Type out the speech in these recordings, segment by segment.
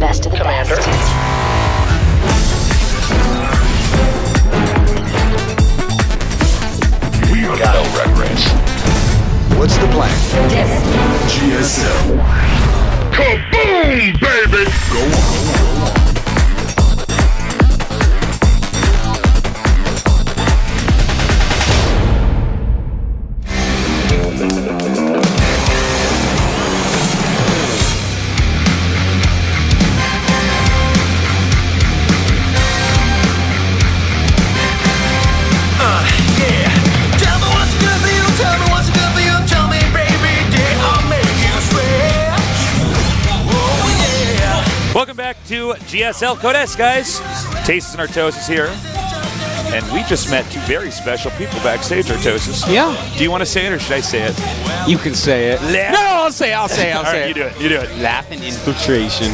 best of the Commander. best. We got no regrets. What's the plan? GSL. Kaboom, baby! Go on. Welcome back to GSL Codes, guys. Tastes and Artosis here. And we just met two very special people backstage, Artosis. Yeah. Do you want to say it or should I say it? You can say it. No, I'll say it. All right, it. you do it. You do it. Laughing Infiltration.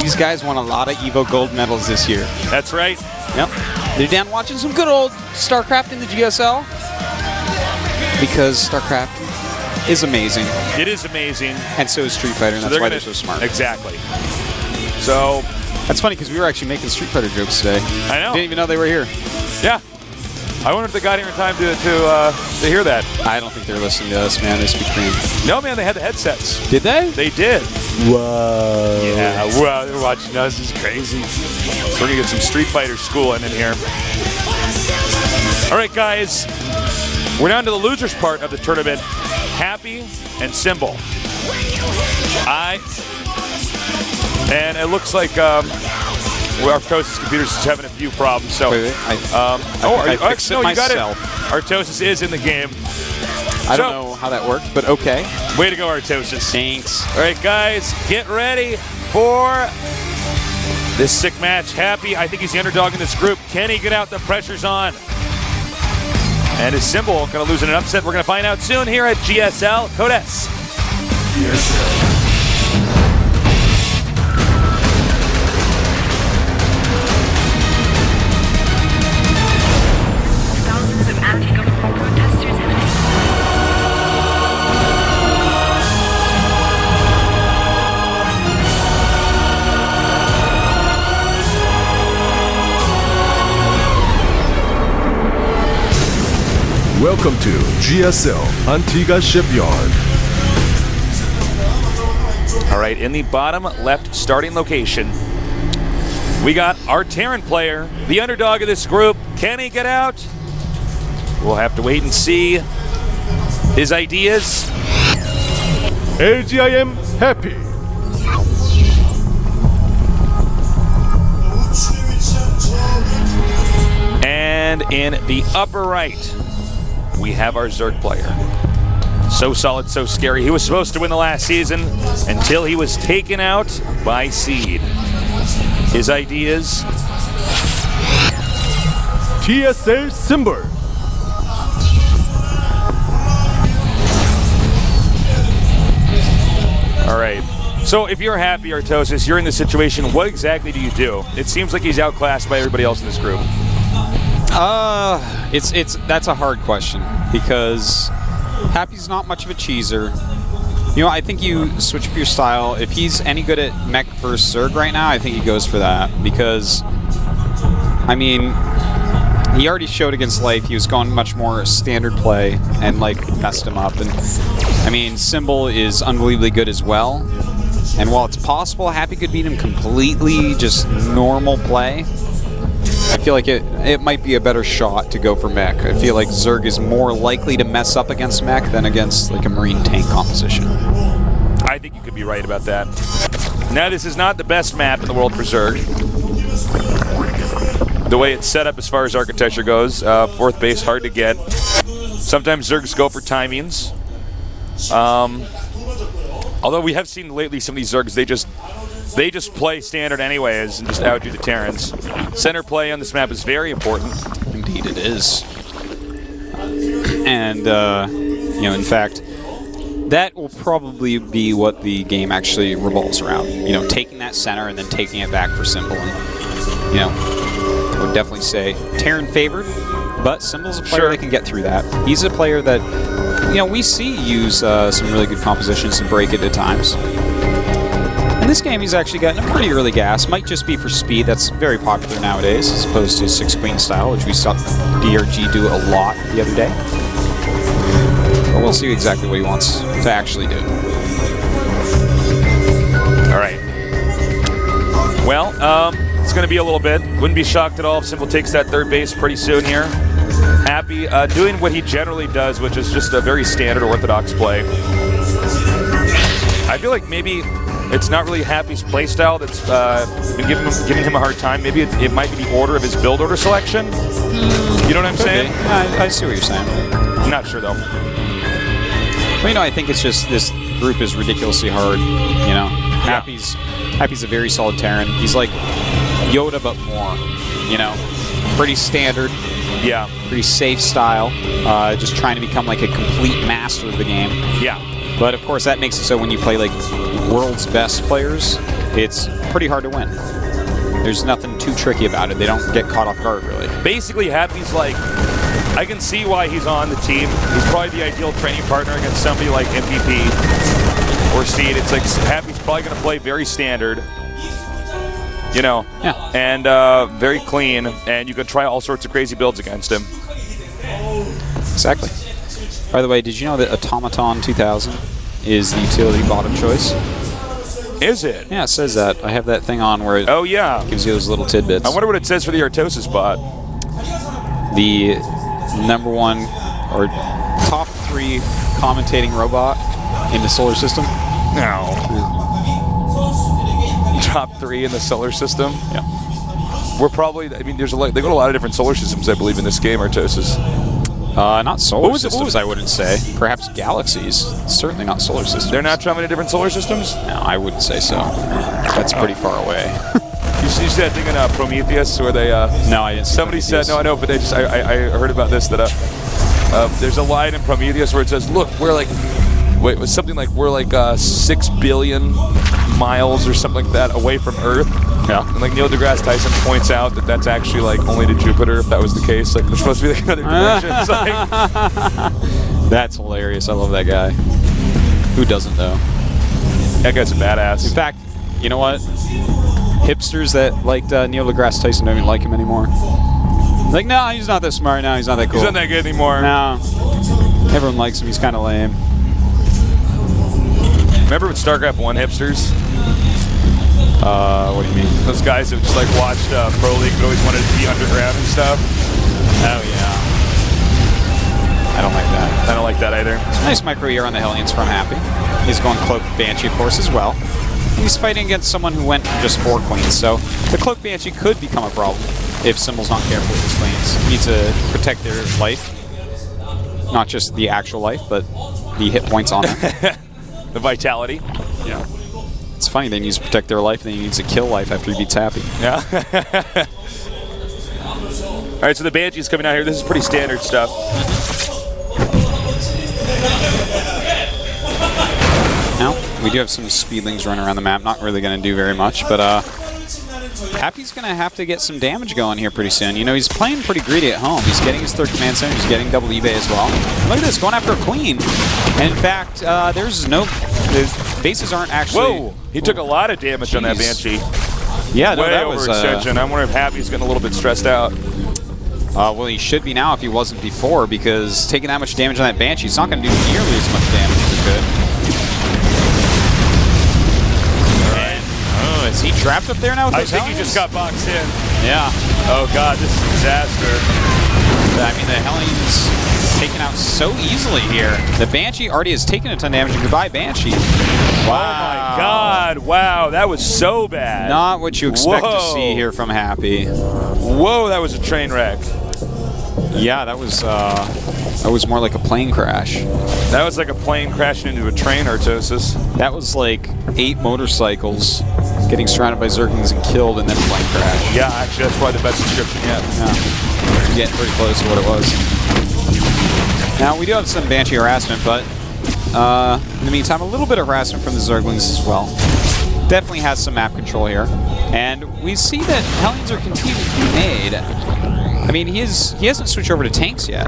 These guys won a lot of EVO Gold medals this year. That's right. Yep. They're down watching some good old StarCraft in the GSL. Because StarCraft is amazing. It is amazing. And so is Street Fighter, and that's why they're so smart. Exactly. So that's funny because we were actually making Street Fighter jokes today. I know. Didn't even know they were here. Yeah. I wonder if they got here in time to hear that. I don't think they're listening to us, man. They speak Korean. No, man, they had the headsets. Did they? They did. Whoa. Yeah, wow, they're watching us. This is crazy. So we're going to get some Street Fighter schooling in here. All right, guys. We're down to the losers part of the tournament. Happy and Symbol. And it looks like our Artosis computers is having a few problems. So, wait, I fixed it myself. Artosis is in the game. I don't know how that worked, but okay. Way to go, Artosis. Thanks. All right, guys, get ready for this sick match. Happy, I think he's the underdog in this group. Can he get out? The pressure's on. And his Symbol going to lose in an upset. We're going to find out soon here at GSL Codes. GSL. Thousands of anti-government protesters Welcome to GSL Antigua Shipyard. All right, in the bottom left starting location, we got our Terran player, the underdog of this group. Can he get out? We'll have to wait and see his ideas. LGIM Happy. And in the upper right, we have our Zerg player. So solid, so scary. He was supposed to win the last season until he was taken out by Seed. His ideas. TSL Symbol. All right. So if you're happy, Artosis, you're in this situation, what exactly do you do? It seems like he's outclassed by everybody else in this group. That's a hard question because Happy's not much of a cheeser. You know, I think you switch up your style. If he's any good at mech versus Zerg right now, I think he goes for that because, I mean, he already showed against Life he was going much more standard play and, like, messed him up. And, I mean, Symbol is unbelievably good as well. And while it's possible Happy could beat him completely just normal play, I feel like it might be a better shot to go for mech. I feel like Zerg is more likely to mess up against mech than against like a Marine tank composition. I think you could be right about that. Now, this is not the best map in the world for Zerg. The way it's set up as far as architecture goes, fourth base hard to get. Sometimes Zergs go for timings. Although we have seen lately some of these Zergs, they just play standard anyways and just outdo the Terrans. Center play on this map is very important. Indeed it is. And, you know, in fact, that will probably be what the game actually revolves around. You know, taking that center and then taking it back for Symbol. And, you know, I would definitely say Terran favored, but Symbol's a player that can get through that. He's a player that, you know, we see use some really good compositions to break it at times. In this game, he's actually gotten a pretty early gas. Might just be for speed. That's very popular nowadays, as opposed to 6-queen style, which we saw DRG do a lot the other day. But we'll see exactly what he wants to actually do. All right. Well, it's going to be a little bit. Wouldn't be shocked at all if Simple takes that third base pretty soon here. Happy doing what he generally does, which is just a very standard orthodox play. I feel like maybe it's not really Happy's playstyle that's been giving him a hard time. Maybe it might be the order of his build order selection. You know what I'm saying? I see what you're saying. I'm not sure, though. Well, you know, I think it's just this group is ridiculously hard, you know. Happy's a very solid Terran. He's like Yoda, but more, you know. Pretty standard. Yeah. Pretty safe style. Just trying to become like a complete master of the game. Yeah. But of course, that makes it so when you play like world's best players, it's pretty hard to win. There's nothing too tricky about it. They don't get caught off guard, really. Basically, Happy's like, I can see why he's on the team. He's probably the ideal training partner against somebody like MVP or Seed. It's like Happy's probably going to play very standard, you know, and very clean, and you can try all sorts of crazy builds against him. Exactly. By the way, did you know that Automaton 2000 is the utility bot of choice? Is it? Yeah, it says that. I have that thing on where it gives you those little tidbits. I wonder what it says for the Artosis bot. The #1 or top 3 commentating robot in the solar system. No. Top 3 in the solar system? Yeah. We're probably, I mean, they go to a lot of different solar systems, I believe, in this game, Artosis. Not solar systems, I wouldn't say. Perhaps galaxies. Certainly not solar systems. They're not traveling to different solar systems? No, I wouldn't say so. That's pretty far away. You see that thing in Prometheus where they... no, I didn't see somebody Prometheus. said, no, I know, but they just, I heard about this, that there's a line in Prometheus where it says, look, we're like, wait, it was something like, we're like 6 billion miles or something like that away from Earth. Yeah. And like Neil deGrasse Tyson points out that that's actually like only to Jupiter, if that was the case. Like, there's supposed to be like another dimension. It's like... That's hilarious. I love that guy. Who doesn't, though? That guy's a badass. In fact, you know what? Hipsters that liked Neil deGrasse Tyson don't even like him anymore. Like, no, he's not that smart now. He's not that cool. He's not that good anymore. No. Everyone likes him. He's kind of lame. Remember with StarCraft 1 hipsters? What do you mean? Those guys that just like watched Pro League but always wanted to be underground and stuff. Oh, yeah. I don't like that. I don't like that either. It's a nice micro here on the Hellions from Happy. He's going Cloak Banshee, of course, as well. He's fighting against someone who went for just 4 queens, so the Cloak Banshee could become a problem if Symbol's not careful with his queens. He needs to protect their life. Not just the actual life, but the hit points on them. The vitality. Yeah. It's funny, they need to protect their life, and then he needs to kill life after he beats Happy. Yeah. All right, so the Banshee's coming out here. This is pretty standard stuff. Now, we do have some speedlings running around the map. Not really going to do very much, but Happy's going to have to get some damage going here pretty soon. You know, he's playing pretty greedy at home. He's getting his 3rd command center. He's getting double eBay as well. And look at this, going after a queen. And in fact, the bases aren't actually... Whoa! He took a lot of damage on that Banshee. Yeah, no, way that over was... extension. I wonder if Happy's getting a little bit stressed out. Well, he should be now if he wasn't before, because taking that much damage on that Banshee, it's not going to do nearly as much damage as it could. Is he trapped up there now with those I think Hellions? he just got boxed in. Yeah. Oh, God, this is a disaster. I mean, the Hellions taken out so easily here. The Banshee already has taken a ton of damage. Goodbye, Banshee. Wow. Oh, my God. Wow, that was so bad. Not what you expect to see here from Happy. Whoa, that was a train wreck. Yeah, that was more like a plane crash. That was like a plane crashing into a train, Artosis. That was like 8 motorcycles getting surrounded by Zerglings and killed, and then a plane crash. Yeah, actually, that's probably the best description yet. Yeah. You're getting pretty close to what it was. Now, we do have some Banshee harassment, but in the meantime, a little bit of harassment from the Zerglings as well. Definitely has some map control here. And we see that Hellions are continuing to be made. I mean, he hasn't switched over to tanks yet,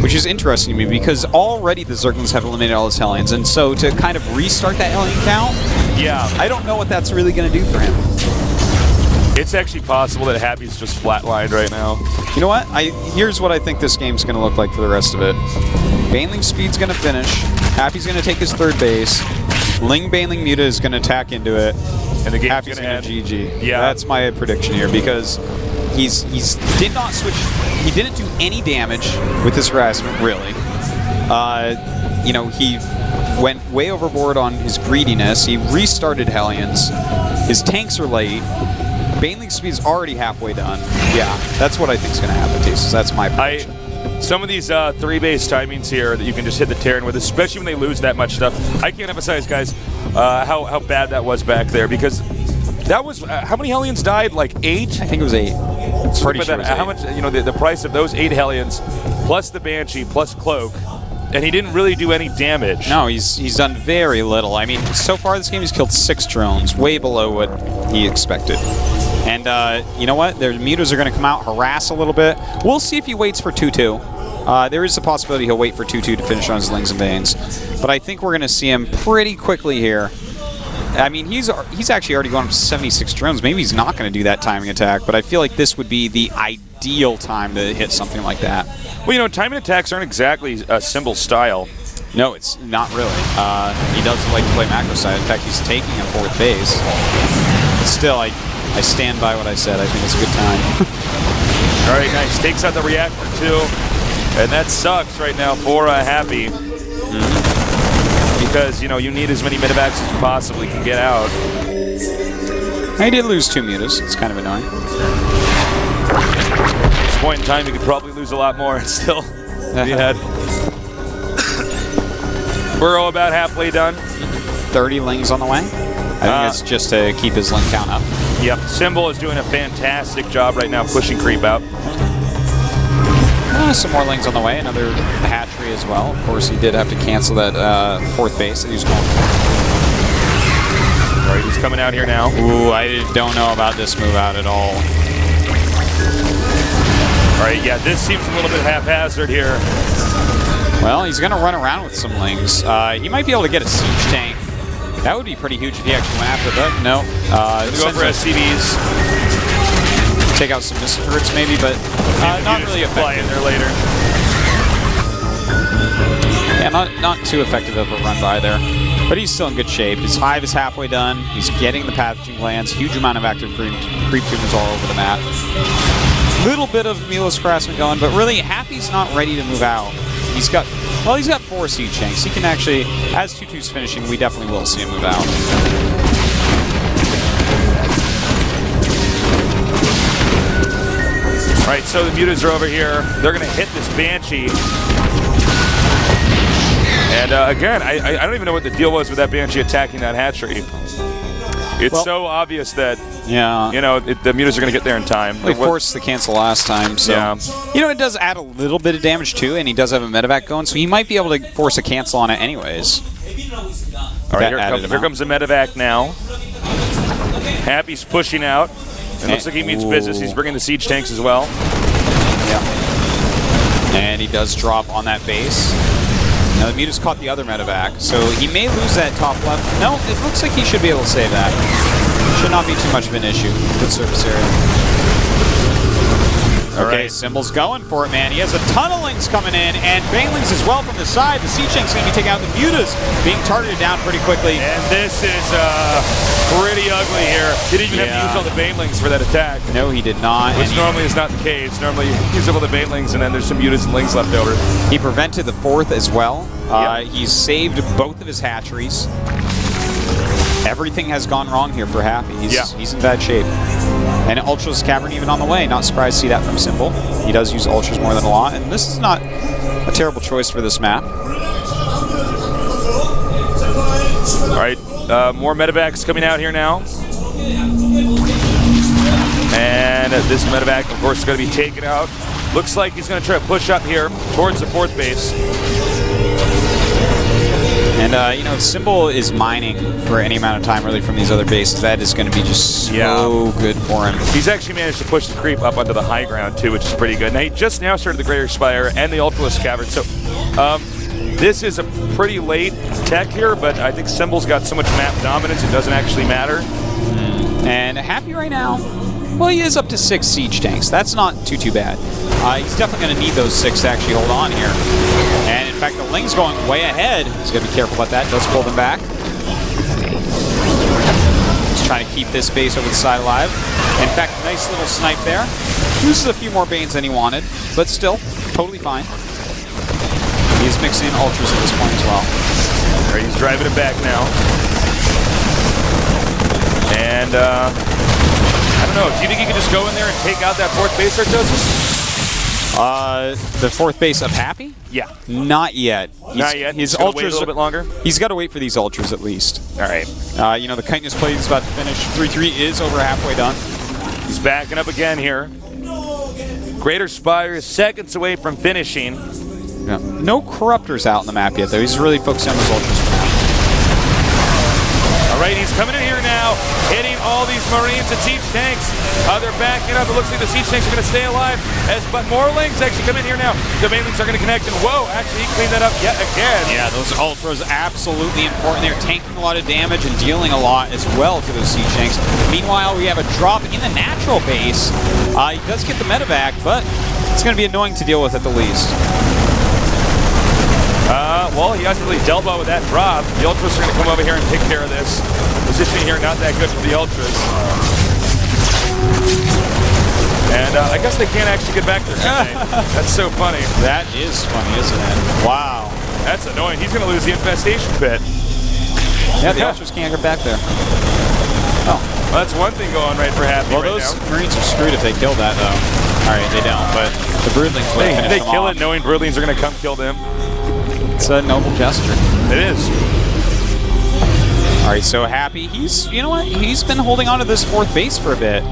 which is interesting to me because already the Zerglings have eliminated all his Hellions, and so to kind of restart that Hellion count, Yeah. I don't know what that's really going to do for him. It's actually possible that Happy's just flatlined right now. You know what? Here's what I think this game's going to look like for the rest of it. Baneling's speed's going to finish. Happy's going to take his third base. Ling Baneling Muta is going to attack into it. And the game's Happy's going to GG. Yeah. That's my prediction here because he's did not switch. He didn't do any damage with his harassment, really. You know, he went way overboard on his greediness. He restarted Hellions. His tanks are late. Baneling's speed is already halfway done. Yeah, that's what I think is going to happen, Tasis. That's my prediction. Some of these 3-base timings here that you can just hit the Terran with, especially when they lose that much stuff. I can't emphasize, guys, how bad that was back there because that was how many Hellions died? Like 8? I think it was 8. Pretty sure it was 8. How much? You know, the price of those 8 Hellions plus the Banshee plus Cloak, and he didn't really do any damage. No, he's done very little. I mean, so far this game he's killed 6 drones, way below what he expected. And you know what? Their mutas are going to come out, harass a little bit. We'll see if he waits for 2-2. There is a possibility he'll wait for 2-2 to finish on his Lings and Banes. But I think we're going to see him pretty quickly here. I mean, he's actually already gone up to 76 drones. Maybe he's not going to do that timing attack, but I feel like this would be the ideal time to hit something like that. Well, you know, timing attacks aren't exactly Symbol style. No, it's not really. He does like to play macro side. In fact, he's taking a 4th base. But still, I stand by what I said. I think it's a good time. All right, nice. Takes out the reactor, too. And that sucks right now for Happy. Because, you know, you need as many medevacs as you possibly can get out. He did lose 2 mutas. It's kind of annoying. At this point in time, you could probably lose a lot more and still be ahead. Burrow about halfway done. 30 Lings on the way. I think that's just to keep his Ling count up. Yep, Symbol is doing a fantastic job right now pushing creep out. Some more Lings on the way, another hatchery as well. Of course, he did have to cancel that 4th base that he was going for. All right, he's coming out here now. Ooh, I don't know about this move out at all. All right, yeah, this seems a little bit haphazard here. Well, he's going to run around with some Lings. He might be able to get a siege tank. That would be pretty huge if he actually went after it, but no. Go for SCVs. Take out some missile turrets maybe, but not really effective. In there later. Yeah, not too effective of a run by there. But he's still in good shape. His hive is halfway done. He's getting the pathogen glands. Huge amount of active creep tumors all over the map. Little bit of Milos harassment going, but really Happy's not ready to move out. He's got 4 siege tanks. He can actually, as 2-2's finishing, we definitely will see him move out. All right, so the mutas are over here. They're going to hit this Banshee. And again, I don't even know what the deal was with that Banshee attacking that hatchery. It's so obvious that, you know, the mutas are going to get there in time. They forced the cancel last time, so. Yeah. You know, it does add a little bit of damage too, and he does have a medevac going, so he might be able to force a cancel on it anyways. All right, here comes the medevac now. Happy's pushing out. It looks like he means business. He's bringing the siege tanks as well. Yeah. And he does drop on that base. Now the muta's caught the other medevac, so he may lose that top left. No, it looks like he should be able to save that. Should not be too much of an issue. Good surface area. Okay, Symbol's going for it, man. He has a ton of Lings coming in, and Banelings as well from the side. The siege tank's going to be taking out the mutas, being targeted down pretty quickly. And this is pretty ugly here. He didn't even have to use all the Banelings for that attack. No, he did not. Which normally is not the case. Normally you use all the Banelings, and then there's some mutas and Lings left over. He prevented the 4th as well. He's saved both of his hatcheries. Everything has gone wrong here for Happy. He's in bad shape. And Ultra's Cavern even on the way. Not surprised to see that from Symbol. He does use Ultras more than a lot, and this is not a terrible choice for this map. All right, more medevacs coming out here now. And this medevac, of course, is going to be taken out. Looks like he's going to try to push up here towards the 4th base. And, you know, Symbol is mining for any amount of time, really, from these other bases. That is going to be just so good for him. He's actually managed to push the creep up onto the high ground, too, which is pretty good. Now, he just now started the Greater Spire and the Ultralisk Cavern, so This is a pretty late tech here, but I think Symbol's got so much map dominance it doesn't actually matter. And Happy right now, well, he is up to 6 siege tanks. That's not too bad. He's definitely going to need those 6 to actually hold on here. And in fact, the Ling's going way ahead. He's going to be careful about that. Does pull them back. He's trying to keep this base over the side alive. In fact, nice little snipe there. Uses a few more Banes than he wanted, but still, totally fine. He's mixing in Ultras at this point as well. All right, he's driving it back now. And, I don't know, do you think he could just go in there and take out that 4th base, Artosis? The 4th base of Happy? Yeah. Not yet. Not yet? His Ultras Ultras wait a little bit longer? He's got to wait for these Ultras at least. All right. You know, the Kindness play is about to finish. 3-3 is over halfway done. He's backing up again here. Greater Spire is seconds away from finishing. Yeah. No Corruptors out in the map yet, though. He's really focusing on his Ultras for now. All right, he's coming in here now, hitting all these Marines and siege tanks. They're backing up. It looks like the siege tanks are going to stay alive, but more Lings actually come in here now. The main Lings are going to connect, and whoa, actually he cleaned that up yet again. Yeah, those Ultras absolutely important. They're tanking a lot of damage and dealing a lot as well to those siege tanks. Meanwhile, we have a drop in the natural base. He does get the medevac, but it's going to be annoying to deal with at the least. Well, he hasn't really dealt well with that drop. The Ultras are going to come over here and take care of this. Positioning here not that good for the Ultras. And I guess they can't actually get back there, can they? That's so funny. That is funny, isn't it? Wow. That's annoying. He's going to lose the infestation pit. Yeah, the Ultras can't get back there. Oh. Well, that's one thing going right for Happy well, right those now. Marines are screwed if they kill that, though. All right, they don't, but the Broodlings will finish They them kill off. it knowing Broodlings are going to come kill them. It's a noble gesture. It is. All right, so Happy, you know what? He's been holding on to this 4th base for a bit.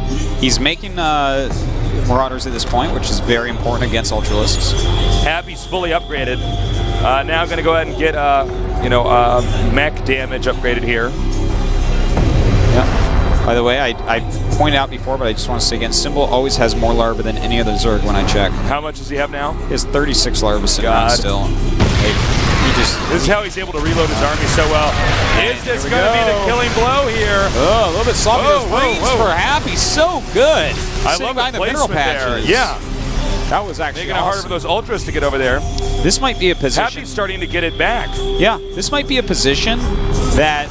He's making Marauders at this point, which is very important against Ultralisks. Happy's fully upgraded. Now going to go ahead and get, mech damage upgraded here. Yeah. By the way, I pointed out before, but I just want to say again, Symbol always has more larva than any other Zerg when I check. How much does he have now? He has 36 larva sitting around still. This is how he's able to reload his army so well. Is this going to be the killing blow here? Oh, a little bit sloppy. Those Marines for Happy, so good. I love the mineral placement there. patches. Yeah. That was actually making it harder for those Ultras to get over there. This might be a position. Happy's starting to get it back. Yeah, this might be a position that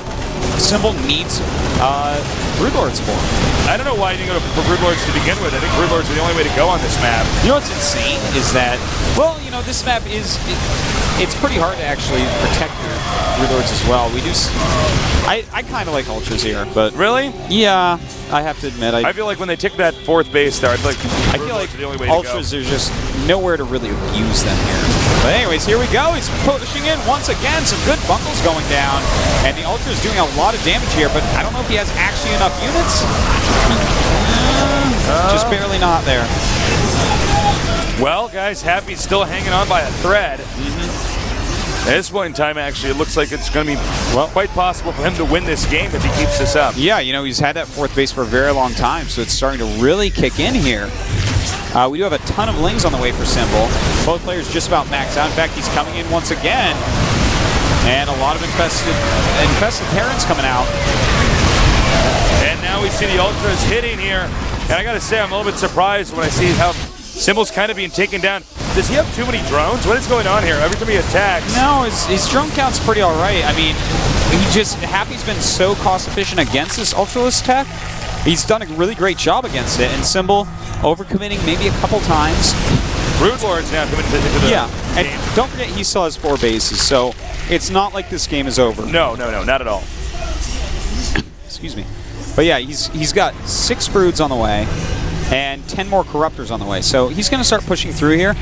Symbol needs Broodlords for. I don't know why you didn't go for Broodlords to begin with. I think Broodlords are the only way to go on this map. You know what's insane is that, well, you know, this map is, it's pretty hard to actually protect your Broodlords as well. We do, I kind of like Ultras here, but... Really? Yeah, I have to admit. I feel like when they took that 4th base there, I feel like the only way Ultras, there's just nowhere to really abuse them here. But anyways, here we go. He's pushing in once again. Some good bunkles going down. And the Ultra's doing a lot of damage here, but I don't know if he has actually enough units. Just barely not there. Well, guys, Happy's still hanging on by a thread. At this point in time, actually, it looks like it's going to be quite possible for him to win this game if he keeps this up. Yeah, you know, he's had that 4th base for a very long time, so it's starting to really kick in here. We do have a ton of Lings on the way for Symbol. Both players just about maxed out. In fact, he's coming in once again. And a lot of infested Terrans coming out. And now we see the Ultras hitting here. And I got to say, I'm a little bit surprised when I see how Symbol's kind of being taken down. Does he have too many drones? What is going on here? Every time he attacks. No, his drone count's pretty all right. I mean, Happy's been so cost efficient against this Ultralisk tech. He's done a really great job against it. And Symbol overcommitting maybe a couple times. Broodlord's now coming into the game. And don't forget, he still has 4 bases, so it's not like this game is over. No, not at all. Excuse me. But yeah, he's got 6 Broods on the way and 10 more Corruptors on the way. So he's going to start pushing through here.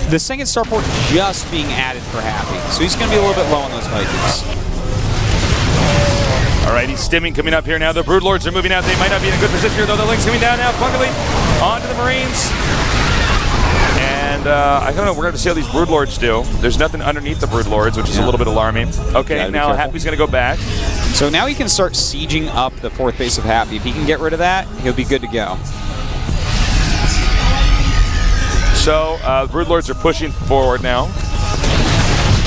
The second starport just being added for Happy, so he's going to be a little bit low on those Vikings. All right, he's stimming coming up here now. The Broodlords are moving out. They might not be in a good position here, though. The Ling's coming down now, plunkily onto the Marines. And I don't know, we're going to see how these Broodlords do. There's nothing underneath the Broodlords, which is a little bit alarming. Okay, now Happy's going to go back. So now he can start sieging up the 4th base of Happy. If he can get rid of that, he'll be good to go. So, Broodlords are pushing forward now.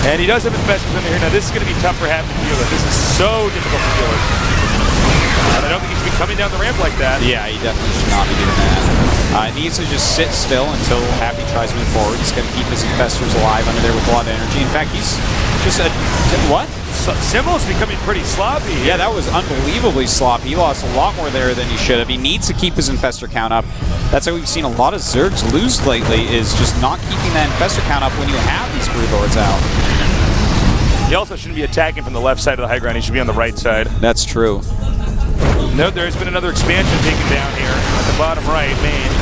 And he does have investors under here. Now, this is going to be tough for Happy to deal with. This is so difficult to deal with. And I don't think he should be coming down the ramp like that. Yeah, he definitely should not be doing that. He needs to just sit still until Happy tries to move forward. He's going to keep his investors alive under there with a lot of energy. In fact, he's just a... What? Symbol's becoming pretty sloppy. Yeah, that was unbelievably sloppy. He lost a lot more there than he should have. He needs to keep his infestor count up. That's how we've seen a lot of Zergs lose lately, is just not keeping that infestor count up when you have these Brood Lords out. He also shouldn't be attacking from the left side of the high ground. He should be on the right side. That's true. Note there's been another expansion taken down here at the bottom right, main.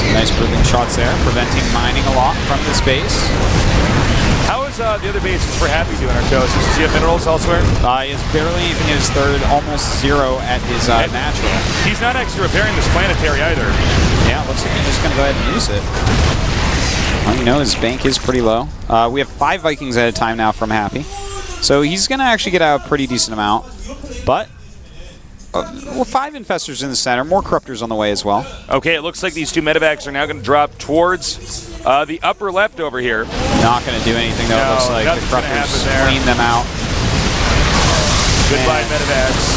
Some nice brooding shots there, preventing mining a lot from this base. How is the other bases for Happy doing, Artosis? Does he have minerals elsewhere? He is barely even his third, almost zero at his natural. He's not actually repairing this planetary either. Yeah, looks like he's just going to go ahead and use it. Well, you know, his bank is pretty low. We have 5 Vikings at a time now from Happy. So he's going to actually get out a pretty decent amount. But, well, 5 Infestors in the center, more Corruptors on the way as well. Okay, it looks like these 2 medevacs are now going to drop towards the upper left over here. Not going to do anything, though. No, it looks like the Corruptors clean them out. Goodbye, medevacs.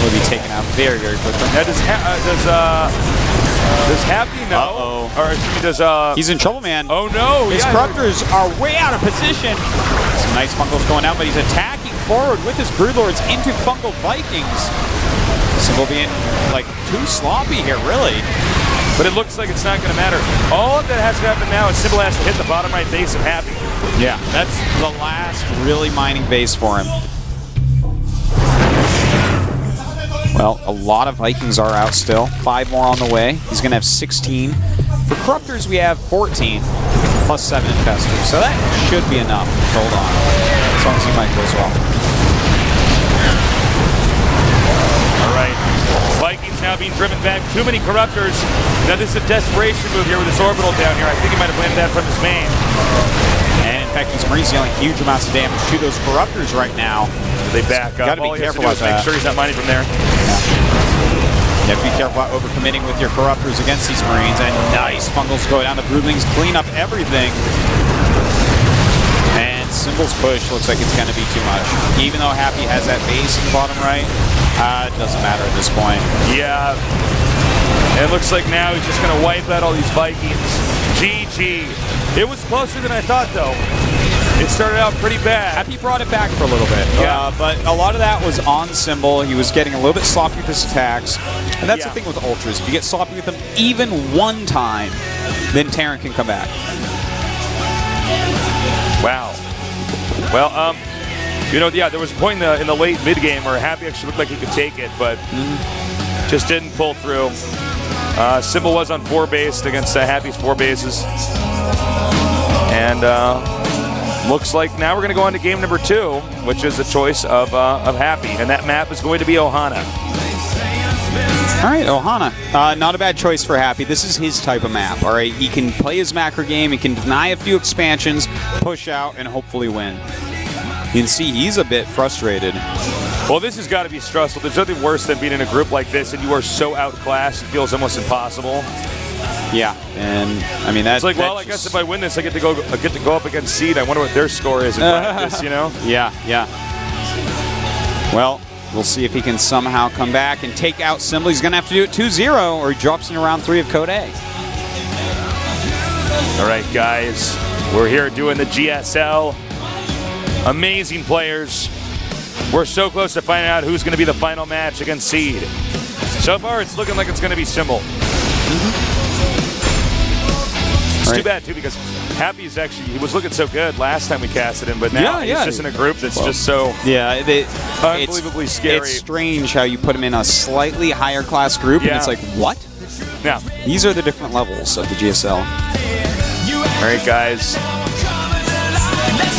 Will be taken out very, very quickly. Now, does Happy know? Uh-oh. Or excuse me, he's in trouble, man. Oh, no. His Corruptors are way out of position. Some nice Fungals going out, but he's attacking forward with his Broodlords into Fungal Vikings. Symbol being, like, too sloppy here, really. But it looks like it's not going to matter. All that has to happen now is Symbol has to hit the bottom right base of Happy. Yeah, that's the last really mining base for him. Well, a lot of Vikings are out still. 5 more on the way. He's going to have 16. For Corruptors, we have 14, plus 7 Infestors. So that should be enough. Hold on. As long as he might go as well. All right. Vikings now being driven back. Too many Corruptors. Now this is a desperation move here with this orbital down here. I think he might have landed that from his main. And in fact, these Marines dealing huge amounts of damage to those Corruptors right now. They back up. Gotta be careful about that. Make sure he's not mining from there. You have to be careful about overcommitting with your Corruptors against these Marines. And nice Fungals go down. The Broodlings clean up everything. And Symbol's push looks like it's going to be too much. Even though Happy has that base in the bottom right, it doesn't matter at this point. Yeah. And it looks like now he's just going to wipe out all these Vikings. GG. It was closer than I thought, though. It started out pretty bad. Happy brought it back for a little bit. Yeah. But a lot of that was on Symbol. He was getting a little bit sloppy with his attacks. And that's the thing with Ultras. If you get sloppy with them even one time, then Terran can come back. Wow. Well, you know, yeah, there was a point in the late mid-game where Happy actually looked like he could take it, but just didn't pull through. Symbol was on 4 base against Happy's 4 bases. And looks like now we're going to go on to game number 2, which is the choice of Happy. And that map is going to be Ohana. All right, Ohana. Not a bad choice for Happy. This is his type of map, all right? He can play his macro game. He can deny a few expansions, push out, and hopefully win. You can see he's a bit frustrated. Well, this has got to be stressful. There's nothing worse than being in a group like this and you are so outclassed, it feels almost impossible. Yeah, and I mean that's like, well, I guess if I win this, I get to go up against Seed. I wonder what their score is in practice, you know? Yeah. Well, we'll see if he can somehow come back and take out Symbol. He's going to have to do it 2-0, or he drops in round 3 of Code A. All right, guys, we're here doing the GSL. Amazing players. We're so close to finding out who's going to be the final match against Seed. So far, it's looking like it's going to be Symbol. It's too bad, too, because Happy's actually, he was looking so good last time we casted him, but now he's just in a group that's just so unbelievably scary. It's strange how you put him in a slightly higher class group, and it's like, what? Yeah. These are the different levels of the GSL. All right, guys.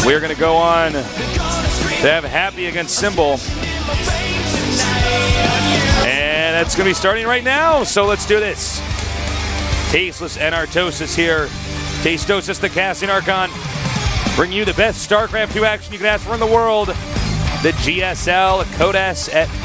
We're going to go on to have Happy against Symbol. And that's going to be starting right now, so let's do this. Tasteless and Artosis here. Tastosis, the casting Archon, bring you the best StarCraft 2 action you can ask for in the world. The GSL Code S at